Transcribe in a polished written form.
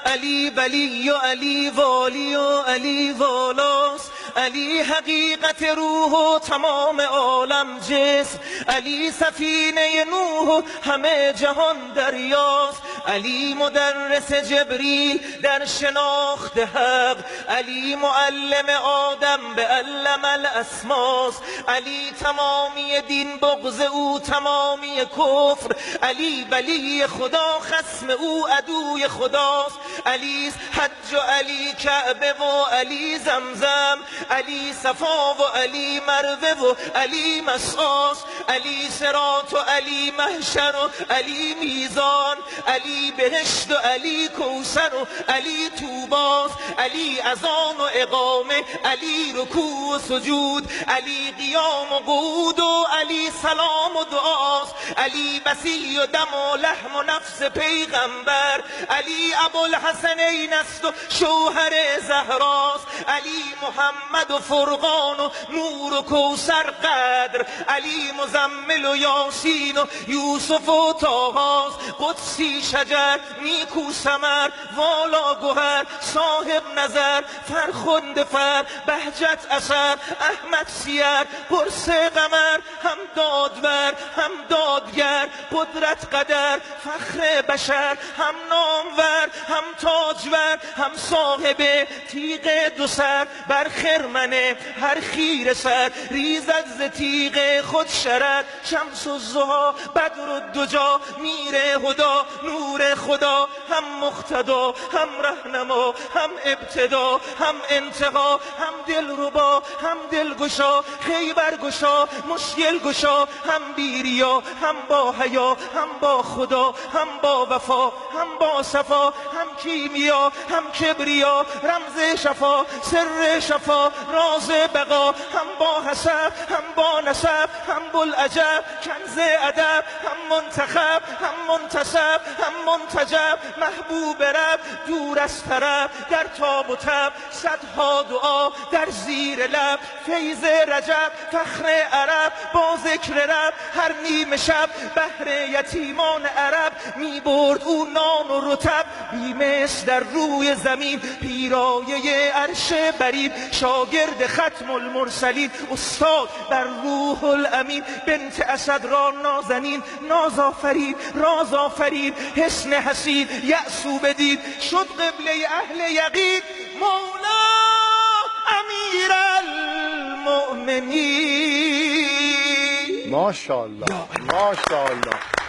علی ولی و علی والی و علی والاست، علی حقیقت روح و تمام عالم جسم، علی سفینه نوح و همه جهان دریاست، علی مدرس جبریل در شناخت حق، علی معلم آدم به علم الاسماست، علی تمامی دین بغض او تمامی کفر، علی ولی خدا خصم او عدوی خداست، علی حج و علی کعبه و علی زمزم، علی صفا و علی مروه و علی مسعاست، علی صراط و علی محشر و علی میزان، علی بهشت و علی کوثر و علی طوباست، علی اذان و اقامه، علی رکوع و سجود، علی قیام و قعود و علی سلام و دعاست، علی بسی و دم و لحم و نفس پیغمبر، علی ابوالحسنین است و شوهر زهراست، علی محمد و فرقان و نور و کوثر قدر، علی مزمل و یاسین و یوسف و طاهاست، قدسی شجر نیکو ثمر والا گوهر صاحب نظر فرخنده فر بهجت اثر احمد سیر قرص قمر هم دادور هم دادگر قدرت قدر فخر بشر هم نامور هم تاجور هم صاحب تیغ دو سر بر خرمن هر خیر سر ریزد ز تیغ خود شرر شمس الضحی بدر الدجی میر هدا نور خدا هم مقتدا هم رهنما هم ابتدا هم انتها هم دلربا هم دلگشا خیبر گشا مشکل گشا هم بیریا هم با حیا هم با خدا هم با وفا هم با صفا هم کیمیا هم کبریا رمز شفا سر شفا راز بقا هم با حسب هم با نسب هم بوالعجب کنز ادب هم منتخب هم منتسب هم منتجب محبوب رب دور از طرب در تاب و تب صدها دعا در زیر لب فیض رجب فخر عرب با ذکر رب هر نیمه شب بهر یتیمان عرب می برد او نان و رطب بیمثل در روی زمین پیرایه عرش برین شاگرد ختم المرسلین استاد بر روح الامین بنت اسد را نازنین نازآفرین رازآفرین حسن حسین یأسو بدین شد قبله اهل یقین مولا امیر المؤمنین ماشاءالله ماشاءالله.